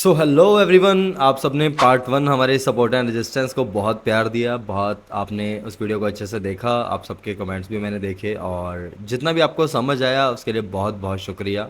So hello everyone, आप सबने part one हमारे सपोर्ट एंड रेजिस्टेंस को बहुत प्यार दिया। बहुत आपने उस वीडियो को अच्छे से देखा। आप सबके कमेंट्स भी मैंने देखे और जितना भी आपको समझ आया उसके लिए बहुत बहुत शुक्रिया।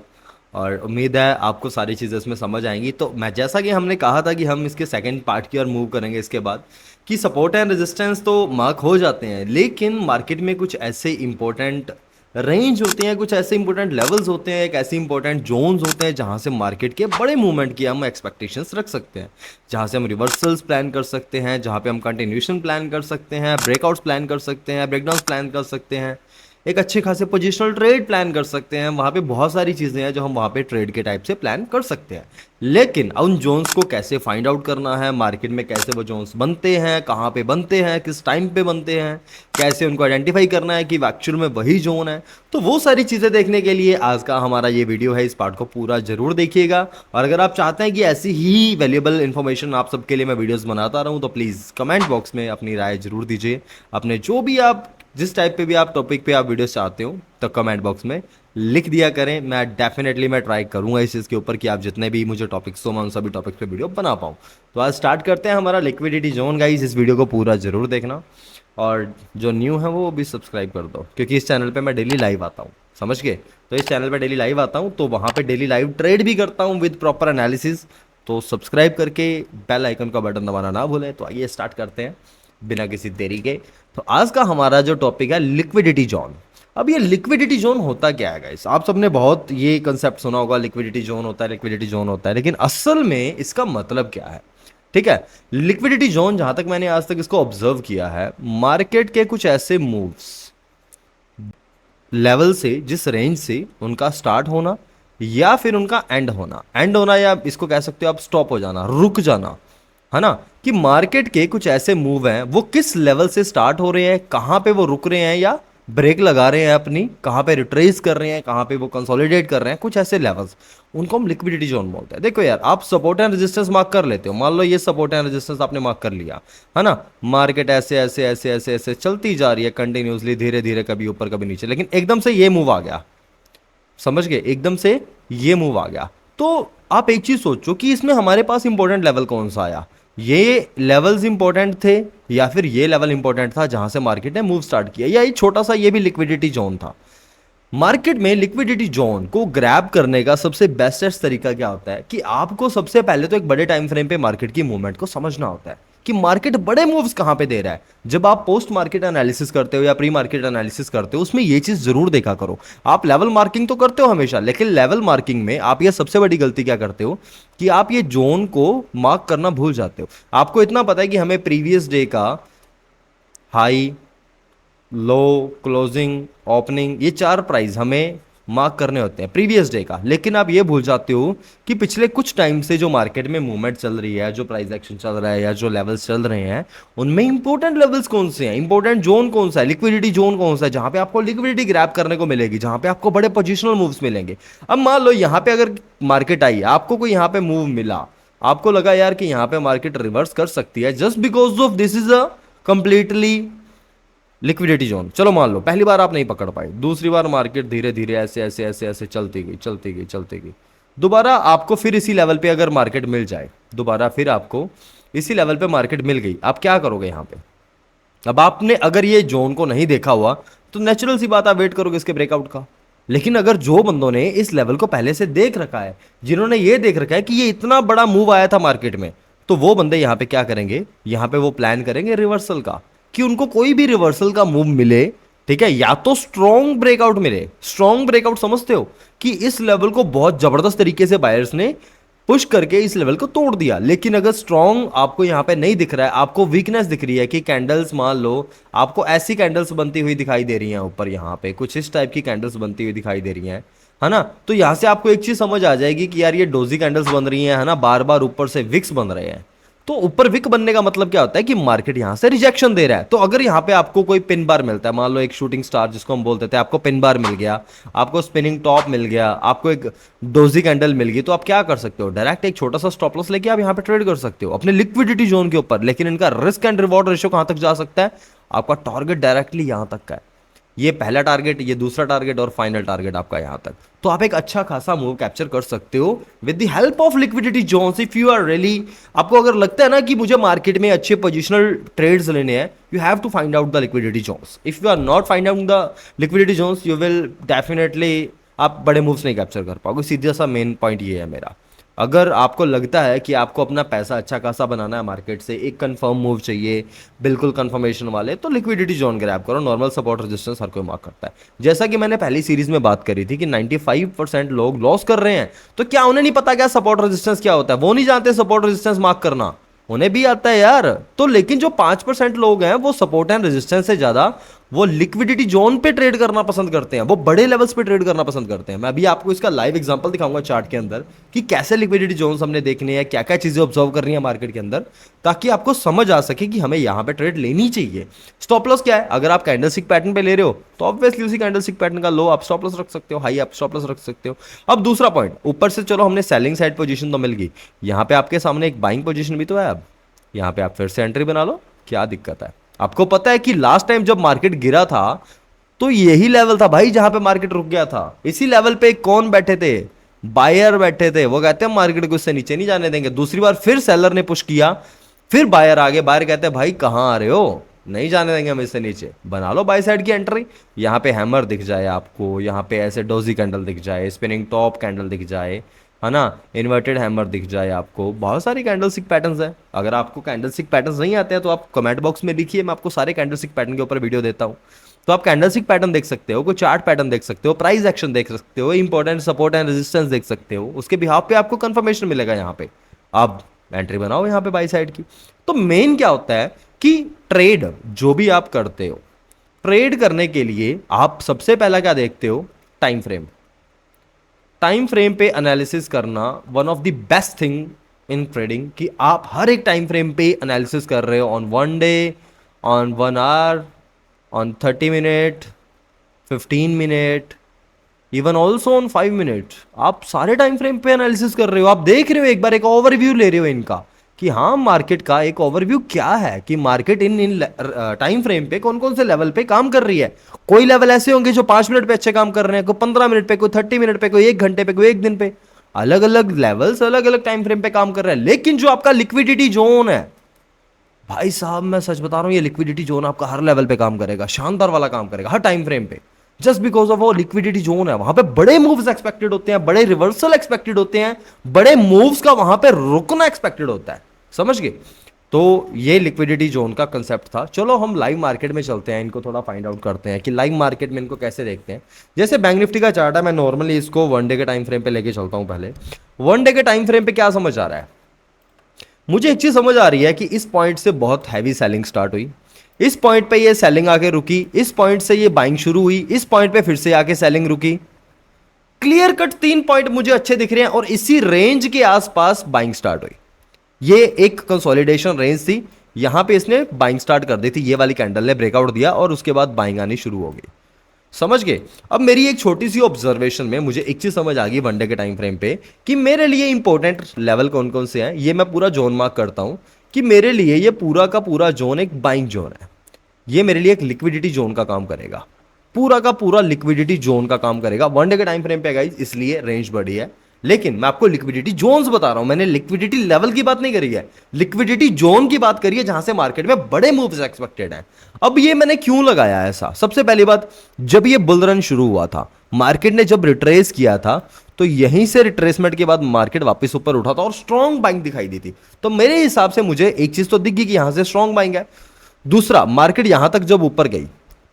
और उम्मीद है आपको सारी चीज़ें इसमें समझ आएंगी। तो मैं जैसा कि हमने कहा था कि हम इसके सेकंड पार्ट की ओर मूव करेंगे इसके बाद, कि सपोर्ट एंड रेजिस्टेंस तो मार्क हो जाते हैं, लेकिन मार्केट में कुछ ऐसे इंपॉर्टेंट रेंज होते हैं, कुछ ऐसे इंपॉर्टेंट लेवल्स होते हैं, एक ऐसे इंपॉर्टेंट जोन्स होते हैं जहां से मार्केट के बड़े मूवमेंट की हम एक्सपेक्टेशंस रख सकते हैं, जहां से हम रिवर्सल्स प्लान कर सकते हैं, जहां पे हम कंटिन्यूशन प्लान कर सकते हैं, ब्रेकआउट्स प्लान कर सकते हैं, ब्रेकडाउन प्लान कर सकते हैं, एक अच्छे खासे पोजिशनल ट्रेड प्लान कर सकते हैं। वहाँ पे बहुत सारी चीज़ें हैं जो हम वहाँ पे ट्रेड के टाइप से प्लान कर सकते हैं। लेकिन उन जोन्स को कैसे फाइंड आउट करना है, मार्केट में कैसे वो जोन्स बनते हैं, कहाँ पे बनते हैं, किस टाइम पे बनते हैं, कैसे उनको आइडेंटिफाई करना है कि एक्चुअल में वही जोन है, तो वो सारी चीज़ें देखने के लिए आज का हमारा ये वीडियो है। इस पार्ट को पूरा जरूर देखिएगा। और अगर आप चाहते हैं कि ऐसी ही वैल्यूएबल इन्फॉर्मेशन आप सबके लिए मैं वीडियोस बनाता रहूं, तो प्लीज़ कमेंट बॉक्स में अपनी राय जरूर दीजिए। अपने जो भी आप जिस टाइप पे भी आप टॉपिक पे आप वीडियो चाहते हो तो कमेंट बॉक्स में लिख दिया करें। मैं ट्राई करूंगा इस चीज़ के ऊपर कि आप जितने भी मुझे टॉपिक्स हो मैं उन सभी टॉपिक्स पे वीडियो बना पाऊँ। तो आज स्टार्ट करते हैं हमारा लिक्विडिटी जोन। गाइस, इस वीडियो को पूरा जरूर देखना और जो न्यू है वो भी सब्सक्राइब कर दो, क्योंकि इस चैनल पे मैं डेली लाइव आता हूँ, समझ गए। तो इस चैनल पे डेली लाइव आता हूँ, तो वहाँ पे डेली लाइव ट्रेड भी करता हूँ विद प्रॉपर एनालिसिस। तो सब्सक्राइब करके बेल आइकन का बटन दबाना ना भूलें। तो आइए स्टार्ट करते हैं बिना किसी देरी के। तो आज का हमारा जो टॉपिक है लिक्विडिटी जोन। अब ये लिक्विडिटी जोन होता क्या है गाइस? आप सबने बहुत ये कंसेप्ट सुना होगा, लिक्विडिटी जोन होता है, लिक्विडिटी जोन होता है, लेकिन असल में इसका मतलब क्या है? ठीक है, लिक्विडिटी जोन जहां तक मैंने आज तक इसको ऑब्जर्व किया है, मार्केट के कुछ ऐसे मूव्स लेवल से, जिस रेंज से उनका स्टार्ट होना या फिर उनका एंड होना या इसको कह सकते हो आप स्टॉप हो जाना, रुक जाना, है ना। कि मार्केट के कुछ ऐसे मूव हैं, वो किस लेवल से स्टार्ट हो रहे हैं, कहां पे वो रुक रहे हैं या ब्रेक लगा रहे हैं अपनी, कहां पे रिट्रेस कर रहे हैं, कहां पे वो कंसोलिडेट कर रहे हैं, कुछ ऐसे लेवल्स, उनको हम लिक्विडिटी जोन बोलते हैं। देखो यार, आप सपोर्ट एंड रेजिस्टेंस मार्क कर लेते हो, मान लो ये सपोर्ट एंड रेजिस्टेंस आपने मार्क कर लिया, है ना। मार्केट ऐसे ऐसे ऐसे ऐसे ऐसे चलती जा रही है कंटिन्यूसली, धीरे धीरे, कभी ऊपर कभी नीचे, लेकिन एकदम से ये मूव आ गया, समझ गए, एकदम से ये मूव आ गया। तो आप एक चीज सोचो कि इसमें हमारे पास इंपॉर्टेंट लेवल कौन सा आया? ये लेवल्स इंपॉर्टेंट थे या फिर ये लेवल इंपॉर्टेंट था जहां से मार्केट ने मूव स्टार्ट किया, या ये छोटा सा ये भी लिक्विडिटी जोन था? मार्केट में लिक्विडिटी जोन को ग्रैब करने का सबसे बेस्टेस्ट तरीका क्या होता है कि आपको सबसे पहले तो एक बड़े टाइम फ्रेम पे मार्केट की मूवमेंट को समझना होता है कि मार्केट बड़े मूव्स कहां पे दे रहा है। जब आप पोस्ट मार्केट एनालिसिस करते हो या प्री मार्केट एनालिसिस करते हो, उसमें ये चीज जरूर देखा करो। आप लेवल मार्किंग तो करते हो हमेशा, लेकिन लेवल मार्किंग में आप ये सबसे बड़ी गलती क्या करते हो कि आप ये जोन को मार्क करना भूल जाते हो। आपको इतना पता है कि हमें प्रीवियस डे का हाई, लो, क्लोजिंग, ओपनिंग, ये चार प्राइस हमें मार्क करने होते हैं प्रीवियस डे का, लेकिन आप ये भूल जाते हो कि पिछले कुछ टाइम से जो मार्केट में मूवमेंट चल रही है, जो प्राइस एक्शन चल रहा है या जो लेवल्स चल रहे हैं, उनमें इंपॉर्टेंट लेवल्स कौन से हैं, इंपॉर्टेंट जोन कौन सा है, लिक्विडिटी जोन कौन सा है, जहां पे आपको लिक्विडिटी ग्रैब करने को मिलेगी, जहां पे आपको बड़े पोजिशनल मूव्स मिलेंगे। अब मान लो यहां पे अगर मार्केट आई, आपको कोई यहां पे मूव मिला, आपको लगा यार कि यहां पे मार्केट रिवर्स कर सकती है, just because of this is a completely liquidity zone. चलो मान लो पहली बार आप नहीं पकड़ पाए, दूसरी बार मार्केट धीरे धीरे ऐसे ऐसे ऐसे ऐसे चलती गई चलती गई चलती गई, दोबारा आपको फिर इसी लेवल पे अगर मार्केट मिल जाए, दोबारा फिर आपको इसी लेवल पे मार्केट मिल गई, आप क्या करोगे यहां पे? अब आपने अगर ये जोन को नहीं देखा हुआ तो नेचुरल सी बात, आप वेट करोगे इसके ब्रेकआउट का। लेकिन अगर जो बंदों ने इस लेवल को पहले से देख रखा है, जिन्होंने ये देख रखा है कि ये इतना बड़ा मूव आया था मार्केट में, तो वो बंदे यहां पे क्या करेंगे, यहां पे वो प्लान करेंगे रिवर्सल का, कि उनको कोई भी रिवर्सल का मूव मिले, ठीक है, या तो स्ट्रॉन्ग ब्रेकआउट मिले। स्ट्रॉन्ग ब्रेकआउट समझते हो कि इस लेवल को बहुत जबरदस्त तरीके से बायर्स ने पुश करके इस लेवल को तोड़ दिया। लेकिन अगर स्ट्रॉन्ग आपको यहां पे नहीं दिख रहा है, आपको वीकनेस दिख रही है कि कैंडल्स, मान लो आपको ऐसी कैंडल्स बनती हुई दिखाई दे रही हैं ऊपर, यहां पे कुछ इस टाइप की कैंडल्स बनती हुई दिखाई दे रही हैं, है ना। तो यहां से आपको एक चीज समझ आ जाएगी कि यार ये डोजी कैंडल्स बन रही हैं, है ना, बार बार ऊपर से विक्स बन रहे हैं। तो ऊपर विक बनने का मतलब क्या होता है कि मार्केट यहां से रिजेक्शन दे रहा है। तो अगर यहां पे आपको कोई पिन बार मिलता है, मान लो एक शूटिंग स्टार जिसको हम बोलते थे, आपको पिन बार मिल गया, आपको स्पिनिंग टॉप मिल गया, आपको एक डोजी कैंडल मिल गई, तो आप क्या कर सकते हो? डायरेक्ट एक छोटा सा स्टॉप लॉस लेके आप यहां पे ट्रेड कर सकते हो अपने लिक्विडिटी जोन के ऊपर। लेकिन इनका रिस्क एंड रिवॉर्ड रेशियो कहां तक जा सकता है? आपका टारगेट डायरेक्टली यहां तक का है। ये पहला टारगेट, ये दूसरा टारगेट और फाइनल टारगेट आपका यहाँ तक। तो आप एक अच्छा खासा मूव कैप्चर कर सकते हो with the help of liquidity zones. If you are really, आपको अगर लगता है ना कि मुझे मार्केट में अच्छे पोजिशनल ट्रेड्स लेने हैं, you have to find out the liquidity zones. If you are not find out the liquidity zones, you will definitely आप बड़े मूव्स नहीं कैप्चर कर पाओगे। सीधा सा मेन पॉइंट ये है मेरा। अगर आपको लगता है कि आपको अपना पैसा अच्छा खासा बनाना है मार्केट से, एक कंफर्म मूव चाहिए बिल्कुल कंफर्मेशन वाले, तो लिक्विडिटी जोन ग्रैब करो। नॉर्मल सपोर्ट रेजिस्टेंस हर कोई मार्क करता है। जैसा कि मैंने पहली सीरीज में बात करी थी कि 95% लोग लॉस कर रहे हैं, तो क्या उन्हें नहीं पता क्या सपोर्ट रेजिस्टेंस क्या होता है? वो नहीं जानते सपोर्ट रेजिस्टेंस मार्क करना, उन्हें भी आता है यार। तो लेकिन जो 5% लोग हैं वो सपोर्ट एंड रेजिस्टेंस से ज्यादा वो लिक्विडिटी जोन पे ट्रेड करना पसंद करते हैं, वो बड़े लेवल्स पे ट्रेड करना पसंद करते हैं। मैं अभी आपको इसका लाइव एग्जांपल दिखाऊंगा चार्ट के अंदर कि कैसे लिक्विडिटी जोन्स हमने देखने हैं, क्या क्या चीजें ऑब्जर्व करनी है मार्केट के अंदर, ताकि आपको समझ आ सके कि हमें यहां पे ट्रेड लेनी चाहिए। स्टॉप लॉस क्या है? अगर आप कैंडलस्टिक पैटर्न पे ले रहे हो तो ऑब्वियसली उसी कैंडलस्टिक पैटर्न का लो आप स्टॉप लॉस रख सकते हो, हाई आप स्टॉप लॉस रख सकते हो। अब दूसरा पॉइंट, ऊपर से चलो हमने सेलिंग साइड पोजीशन तो मिल गई, यहां पे आपके सामने एक बाइंग पोजीशन भी तो है। अब यहां पे आप फिर से एंट्री बना लो, क्या दिक्कत है? आपको पता है कि लास्ट टाइम जब मार्केट गिरा था तो यही लेवल था भाई जहां पे मार्केट रुक गया था। इसी लेवल पे कौन बैठे थे? बायर बैठे थे। वो कहते हैं मार्केट को इससे नीचे नहीं जाने देंगे। दूसरी बार फिर सेलर ने पुश किया, फिर बायर आ गए। बायर कहते हैं भाई कहां आ रहे हो, नहीं जाने देंगे हम इससे नीचे, बना लो बाय साइड की एंट्री। यहां पे हैमर दिख जाए आपको, यहां पे ऐसे डोजी कैंडल दिख जाए, स्पिनिंग टॉप कैंडल दिख जाए, है ना, इन्वर्टेड हैमर दिख जाए आपको, बहुत सारी कैंडलस्टिक पैटर्न्स हैं। अगर आपको कैंडलस्टिक पैटर्न्स नहीं आते हैं तो आप कमेंट बॉक्स में लिखिए, मैं आपको सारे कैंडलस्टिक पैटर्न के ऊपर वीडियो देता हूं। तो आप कैंडलस्टिक पैटर्न देख सकते हो, कोई चार्ट पैटर्न देख सकते हो, प्राइस एक्शन देख सकते हो, इंपॉर्टेंट सपोर्ट एंड रेजिस्टेंस देख सकते हो। उसके बिहाफ पे आपको कंफर्मेशन मिलेगा। यहाँ पे आप एंट्री बनाओ यहाँ पे बाई साइड की। तो मेन क्या होता है कि ट्रेड जो भी आप करते हो, ट्रेड करने के लिए आप सबसे पहला क्या देखते हो? Time frame. टाइम फ्रेम पे एनालिसिस करना one of the best thing in trading, कि आप हर एक टाइम फ्रेम पे एनालिसिस कर रहे हो, on 1 day, on 1 hour, on 30 minute, 15 minute, even also on 5 minute. आप सारे टाइम फ्रेम पे एनालिसिस कर रहे हो। आप देख रहे हो, एक बार एक ओवरव्यू ले रहे हो इनका कि हाँ मार्केट का एक ओवरव्यू क्या है, कि मार्केट इन टाइम फ्रेम पे कौन कौन से लेवल पे काम कर रही है। कोई लेवल ऐसे होंगे जो 5 मिनट पे अच्छे काम कर रहे हैं, कोई 15 मिनट पे, कोई 30 मिनट पे, कोई 1 घंटे पे, कोई 1 दिन पे। अलग अलग लेवल्स अलग अलग टाइम फ्रेम पे काम कर रहे हैं। लेकिन जो आपका लिक्विडिटी जोन है भाई साहब, मैं सच बता रहा हूं, ये लिक्विडिटी जोन आपका हर लेवल पे काम करेगा, शानदार वाला काम करेगा हर टाइम फ्रेम पे। जस्ट बिकॉज ऑफ वो लिक्विडिटी जोन है, वहां पे बड़े मूव्स एक्सपेक्टेड होते हैं, बड़े रिवर्सल एक्सपेक्टेड होते हैं, बड़े मूव्स का वहां पे रुकना एक्सपेक्टेड होता है। समझ गए? तो ये लिक्विडिटी जोन का कंसेप्ट था। चलो हम लाइव मार्केट में चलते हैं, इनको थोड़ा फाइंड आउट करते हैं कि लाइव मार्केट में इनको कैसे देखते हैं। जैसे बैंक निफ्टी का चार्ट है, मैं नॉर्मली इसको 1 डे के टाइम फ्रेम पे लेके चलता हूं। पहले 1 डे के टाइम फ्रेम पे क्या समझ आ रहा है? मुझे एक चीज समझ आ रही है कि इस पॉइंट से बहुत हैवी सेलिंग स्टार्ट हुई, इस पॉइंट पे ये सेलिंग आके रुकी, इस पॉइंट से ये बाइंग शुरू हुई, इस पॉइंट पे फिर से आके सेलिंग रुकी। क्लियर कट 3 पॉइंट मुझे अच्छे दिख रहे हैं और इसी रेंज के आसपास बाइंग स्टार्ट हुई। ये एक कंसोलिडेशन रेंज थी, यहां पे इसने बाइंग स्टार्ट कर दी थी, ये वाली कैंडल ने ब्रेकआउट दिया और उसके बाद बाइंग आनी शुरू हो गई। समझ गए? अब मेरी एक छोटी सी ऑब्जर्वेशन में मुझे एक चीज समझ आ गई 1 डे के टाइम फ्रेम पे, कि मेरे लिए इंपॉर्टेंट लेवल कौन कौन से हैं। ये मैं पूरा जोन मार्क करता हूं कि मेरे लिए ये पूरा का पूरा जोन एक बाइंग जोन है। ये मेरे लिए एक लिक्विडिटी जोन का काम करेगा, पूरा का पूरा लिक्विडिटी जोन का काम करेगा 1 डे के टाइम फ्रेम पे गाइस। इसलिए रेंज बड़ी है, लेकिन मैं आपको लिक्विडिटी जोन्स बता रहा हूं। मैंने लिक्विडिटी लेवल की बात नहीं करी है, लिक्विडिटी जोन की बात करी है, जहां से मार्केट में बड़े मूव्स एक्सपेक्टेड हैं। अब ये मैंने क्यों लगाया ऐसा? सबसे पहली बात, जब ये बुल रन शुरू हुआ था, मार्केट ने जब रिट्रेस किया था, तो यहीं से रिट्रेसमेंट के बाद मार्केट वापस ऊपर उठा था और स्ट्रॉन्ग बाइंग दिखाई दी थी। तो मेरे हिसाब से मुझे एक चीज तो दिख गई कि यहां से स्ट्रॉन्ग बाइंग है। दूसरा, मार्केट यहां तक जब ऊपर गई,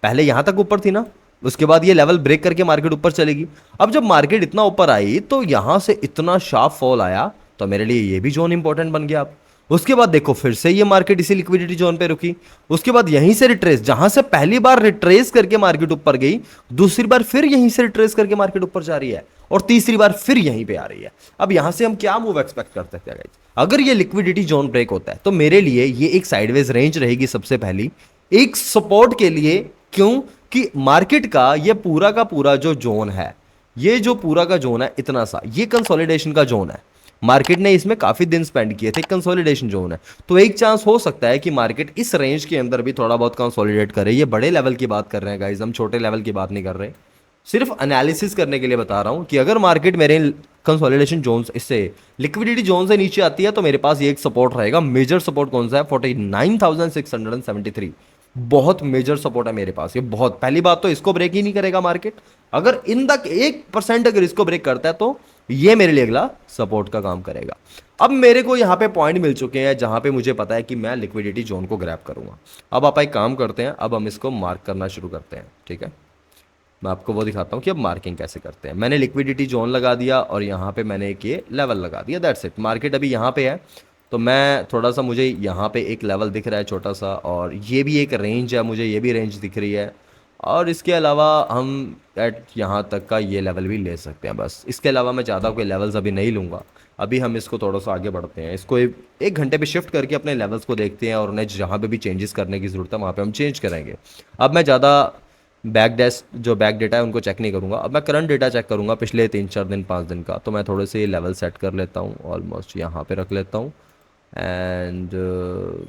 पहले यहां तक ऊपर थी ना, उसके बाद ये लेवल ब्रेक करके मार्केट ऊपर चलेगी। अब जब मार्केट इतना ऊपर आई तो यहां से इतना शार्प फॉल आया, तो मेरे लिए ये भी जोन इंपॉर्टेंट बन गया। अब उसके बाद देखो फिर से ये मार्केट इसी लिक्विडिटी जोन पे रुकी, उसके बाद यहीं से रिट्रेस, जहां से पहली बार रिट्रेस करके मार्केट ऊपर गई, दूसरी बार फिर यहीं से रिट्रेस करके मार्केट ऊपर जा रही है और तीसरी बार फिर यहीं पे आ रही है। अब यहां से हम क्या मूव एक्सपेक्ट कर सकते हैं गाइस? अगर ये लिक्विडिटी जोन ब्रेक होता है तो मेरे लिए ये एक साइडवेज रेंज रहेगी सबसे पहली, एक सपोर्ट के लिए। क्यों? कि मार्केट का ये पूरा का पूरा जो जोन है, ये जो पूरा का जोन है इतना सा, ये कंसोलिडेशन का जोन है। मार्केट ने इसमें काफ़ी दिन स्पेंड किए थे, कंसोलिडेशन जोन है। तो एक चांस हो सकता है कि मार्केट इस रेंज के अंदर भी थोड़ा बहुत कंसोलिडेट करे। ये बड़े लेवल की बात कर रहे हैं गाइज, हम छोटे लेवल की बात नहीं कर रहे। सिर्फ एनालिसिस करने के लिए बता रहा हूं कि अगर मार्केट मेरे कंसोलिडेशन जोन इससे लिक्विडिटी जोन से नीचे आती है तो मेरे पास ये एक सपोर्ट रहेगा। मेजर सपोर्ट कौन सा है? 49,673। बहुत मेजर सपोर्ट है मेरे पास ये। बहुत पहली बात तो इसको ब्रेक ही नहीं करेगा मार्केट। अगर इन तक 1% अगर इसको ब्रेक करता है तो ये मेरे लिए अगला सपोर्ट का काम करेगा। अब मेरे को यहाँ पे पॉइंट मिल चुके हैं जहां पे मुझे पता है कि मैं लिक्विडिटी जोन को ग्रैब करूंगा। अब आप एक काम करते हैं, अब हम इसको मार्क करना शुरू करते हैं, ठीक है। मैं आपको वो दिखाता हूँ कि अब मार्किंग कैसे करते हैं। मैंने लिक्विडिटी जोन लगा दिया और यहाँ पे मैंने एक ये लेवल लगा दिया, दैट्स इट। मार्केट अभी यहाँ पे है तो मैं थोड़ा सा, मुझे यहाँ पे एक लेवल दिख रहा है छोटा सा, और ये भी एक रेंज है, मुझे ये भी रेंज दिख रही है। और इसके अलावा हम एट यहाँ तक का ये लेवल भी ले सकते हैं बस। इसके अलावा मैं ज़्यादा कोई लेवल्स अभी नहीं लूँगा। अभी हम इसको थोड़ा सा आगे बढ़ते हैं, इसको एक घंटे पे शिफ्ट करके अपने लेवल्स को देखते हैं और उन्हें जहाँ पे भी चेंजेस करने की ज़रूरत है वहाँ पे हम चेंज करेंगे। अब मैं ज़्यादा बैक डेटा है उनको चेक नहीं करूँगा। अब मैं करंट डेटा चेक करूँगा पिछले 3-4 दिन 5 दिन का। तो मैं थोड़े से लेवल सेट कर लेता हूँ, ऑलमोस्ट यहाँ पे रख लेता हूँ। एंड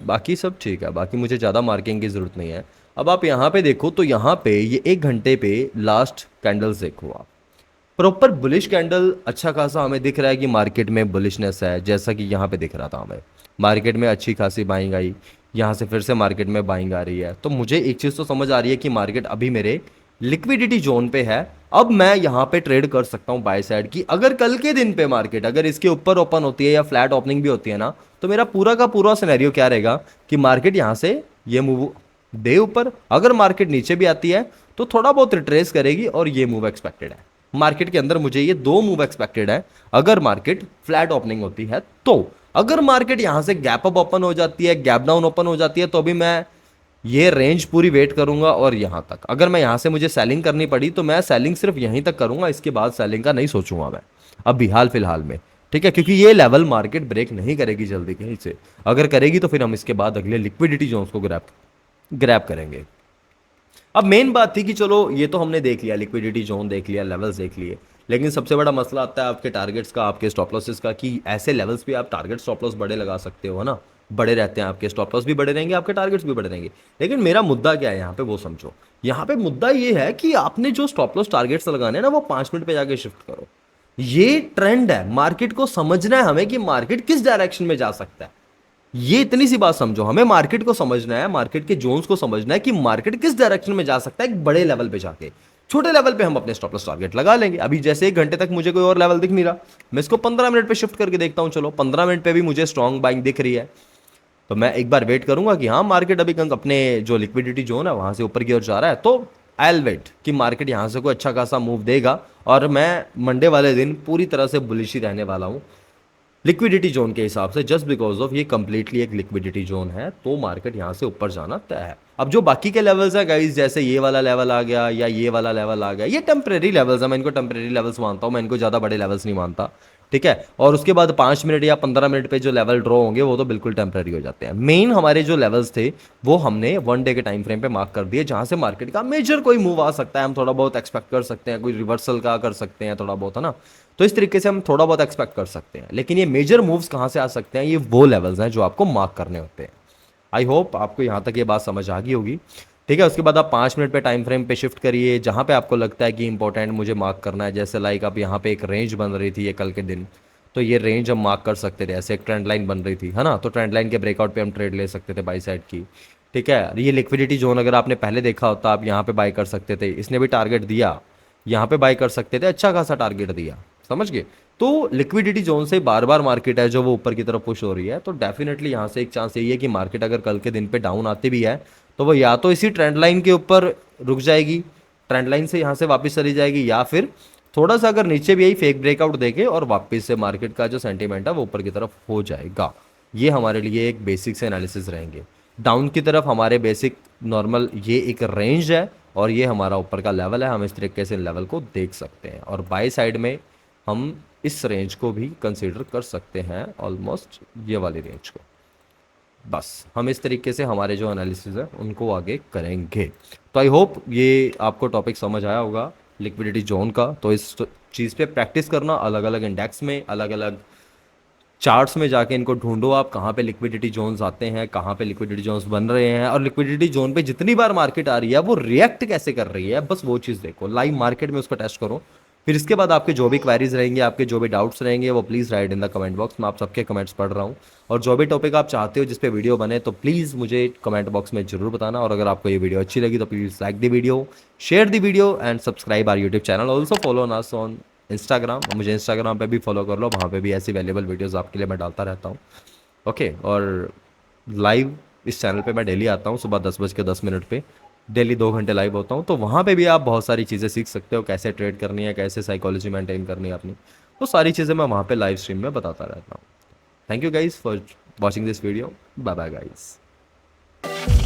बाकी सब ठीक है, बाकी मुझे ज़्यादा मार्किंग की ज़रूरत नहीं है। अब आप यहाँ पे देखो तो यहाँ पे ये 1 घंटे पे लास्ट कैंडल्स देखो आप, प्रॉपर बुलिश कैंडल अच्छा खासा हमें दिख रहा है कि मार्केट में बुलिशनेस है, जैसा कि यहाँ पे दिख रहा था हमें। मार्केट में अच्छी खासी बाइंग आई, यहाँ से फिर से मार्केट में बाइंग आ रही है। तो मुझे एक चीज़ तो समझ आ रही है कि मार्केट अभी मेरे लिक्विडिटी जोन पे है। अब मैं यहाँ पे ट्रेड कर सकता हूँ बाय साइड की। अगर कल के दिन पे मार्केट अगर इसके ऊपर ओपन होती है या फ्लैट ओपनिंग भी होती है ना, तो मेरा पूरा का पूरा सिनेरियो क्या रहेगा कि मार्केट यहाँ से ये मूव दे ऊपर। अगर मार्केट नीचे भी आती है तो थोड़ा बहुत रिट्रेस करेगी और ये मूव एक्सपेक्टेड है। मार्केट के अंदर मुझे ये 2 मूव एक्सपेक्टेड है अगर मार्केट फ्लैट ओपनिंग होती है तो। अगर मार्केट यहां से गैप अप ओपन हो जाती है, गैप डाउन ओपन हो जाती है, तो भी मैं ये रेंज पूरी वेट करूंगा और यहां तक। अगर मैं यहां से मुझे सेलिंग करनी पड़ी तो मैं सेलिंग सिर्फ यहीं तक करूंगा, इसके बाद सेलिंग का नहीं सोचूंगा मैं अभी हाल फिलहाल में, ठीक है। क्योंकि ये लेवल मार्केट ब्रेक नहीं करेगी जल्दी कहीं से। अगर करेगी तो फिर हम इसके बाद अगले लिक्विडिटी जोन्स को ग्रैब ग्रैब करेंगे। अब मेन बात थी कि चलो ये तो हमने देख लिया, लिक्विडिटी जोन देख लिया, लेवल्स देख लिए, लेकिन सबसे बड़ा मसला आता है आपके टारगेट्स का, आपके स्टॉप लॉसेस का, कि ऐसे लेवल्स पे आप टारगेट स्टॉप लॉस बड़े लगा सकते हो, है ना। बड़े रहते हैं आपके स्टॉप लॉस भी बड़े रहेंगे, आपके टारगेट्स भी बड़े रहेंगे। लेकिन मेरा मुद्दा क्या है यहाँ पे वो समझो। यहाँ पे मुद्दा ये है कि आपने जो स्टॉप लॉस टारगेट्स लगाने हैं ना वो 5 मिनट पे जाके शिफ्ट करो। ये ट्रेंड है, मार्केट को समझना है हमें कि मार्केट किस डायरेक्शन में जा सकता है। ये इतनी सी बात समझो, हमें मार्केट को समझना है, मार्केट के जोन्स को समझना है कि मार्केट किस डायरेक्शन में जा सकता है एक बड़े लेवल पे जाके। छोटे लेवल पे हम अपने स्टॉप लॉस टारगेट लगा लेंगे। अभी जैसे 1 घंटे तक मुझे कोई और लेवल दिख नहीं रहा, मैं इसको 15 मिनट पे शिफ्ट करके देखता हूं। चलो 15 मिनट पे भी मुझे स्ट्रॉन्ग बाइंग दिख रही है तो मैं एक बार वेट करूंगा कि हाँ मार्केट अभी अपने जो लिक्विडिटी जोन है वहां से ऊपर की ओर जा रहा है, तो आई विल वेट कि मार्केट यहां से कोई अच्छा खासा मूव देगा। और मैं मंडे वाले दिन पूरी तरह से बुलिश ही रहने वाला हूं लिक्विडिटी जोन के हिसाब से, जस्ट बिकॉज ऑफ ये कंप्लीटली एक लिक्विडिटी जोन है। तो मार्केट यहाँ से ऊपर जाना तय है। अब जो बाकी के लेवल्स है गाइस, जैसे ये वाला लेवल आ गया या ये वाला लेवल आ गया, ये टेम्परेरी लेवल्स है, मैं इनको टेम्परेरी लेवल्स मानता हूँ, मैं इनको ज़्यादा बड़े लेवल्स नहीं मानता, ठीक है। और उसके बाद 5 मिनट या 15 मिनट पे जो लेवल ड्रॉ होंगे वो तो बिल्कुल टेम्परेरी हो जाते हैं। मेन हमारे जो लेवल्स थे वो हमने 1 डे के टाइम फ्रेम पे मार्क कर दिए, जहां से मार्केट का मेजर कोई मूव आ सकता है, हम थोड़ा बहुत एक्सपेक्ट कर सकते हैं, कोई रिवर्सल का कर सकते हैं थोड़ा बहुत, है ना। तो इस तरीके से हम थोड़ा बहुत एक्सपेक्ट कर सकते हैं। लेकिन ये मेजर मूव्स कहां से आ सकते हैं, ये वो लेवल्स हैं जो आपको मार्क करने होते हैं। आई होप आपको यहां तक ये बात समझ आ गई होगी, ठीक है। उसके बाद आप 5 मिनट पे टाइम फ्रेम पे शिफ्ट करिए, जहां पे आपको लगता है कि इंपॉर्टेंट मुझे मार्क करना है। जैसे लाइक अब यहाँ पे एक रेंज बन रही थी ये कल के दिन, तो ये रेंज हम मार्क कर सकते थे। ऐसे एक ट्रेंड लाइन बन रही थी, है ना, तो ट्रेंड लाइन के ब्रेकआउट पे हम ट्रेड ले सकते थे बाई साइड की, ठीक है। ये लिक्विडिटी जोन अगर आपने पहले देखा होता आप यहाँ पे बाई कर सकते थे। इसने भी टारगेट दिया, यहाँ पे बाई कर सकते थे, अच्छा खासा टारगेट दिया, समझ गए। तो लिक्विडिटी जोन से बार बार मार्केट है जो वो ऊपर की तरफ पुश हो रही है, तो डेफिनेटली यहाँ से एक चांस यही है कि मार्केट अगर कल के दिन पे डाउन आती भी है तो वो या तो इसी ट्रेंड लाइन के ऊपर रुक जाएगी, ट्रेंड लाइन से यहाँ से वापस चली जाएगी, या फिर थोड़ा सा अगर नीचे भी यही फेक ब्रेकआउट देके और वापस से मार्केट का जो सेंटीमेंट है वो ऊपर की तरफ हो जाएगा। ये हमारे लिए एक बेसिक से एनालिसिस रहेंगे। डाउन की तरफ हमारे बेसिक नॉर्मल ये एक रेंज है और ये हमारा ऊपर का लेवल है, हम इस तरीके से लेवल को देख सकते हैं। और बाय साइड में हम इस रेंज को भी कंसीडर कर सकते हैं, ऑलमोस्ट ये वाली रेंज को। बस हम इस तरीके से हमारे जो एनालिसिस है उनको आगे करेंगे। तो आई होप ये आपको टॉपिक समझ आया होगा लिक्विडिटी जोन का। तो इस चीज़ पे प्रैक्टिस करना, अलग अलग इंडेक्स में अलग अलग चार्ट्स में जाके इनको ढूंढो आप, कहाँ पे लिक्विडिटी जोन्स आते हैं, कहाँ पे लिक्विडिटी जोन्स बन रहे हैं, और लिक्विडिटी जोन पे जितनी बार मार्केट आ रही है वो रिएक्ट कैसे कर रही है, बस वो चीज़ देखो, लाइव मार्केट में उसको टेस्ट करो। फिर इसके बाद आपके जो भी क्वेरीज रहेंगे, आपके जो भी डाउट्स रहेंगे, वो please write in the comment box. मैं आप सबके कमेंट्स पढ़ रहा हूँ, और जो भी टॉपिक आप चाहते हो जिस पे वीडियो बने तो प्लीज़ मुझे कमेंट बॉक्स में जरूर बताना। और अगर आपको ये वीडियो अच्छी लगी तो please like the video, share the video and subscribe our YouTube channel. Also follow us on Instagram, मुझे इंस्टाग्राम पे भी फॉलो कर लो, वहाँ पे भी ऐसी वैल्यूबल वीडियोस आपके लिए मैं डालता रहता हूँ। ओके, और लाइव इस चैनल पे मैं डेली आता हूँ सुबह 10:10 पे, डेली 2 घंटे लाइव होता हूँ। तो वहाँ पे भी आप बहुत सारी चीज़ें सीख सकते हो, कैसे ट्रेड करनी है, कैसे साइकोलॉजी मेंटेन करनी है अपनी, वो सारी चीज़ें मैं वहाँ पे लाइव स्ट्रीम में बताता रहता हूँ। Thank you guys for watching this video. Bye bye guys.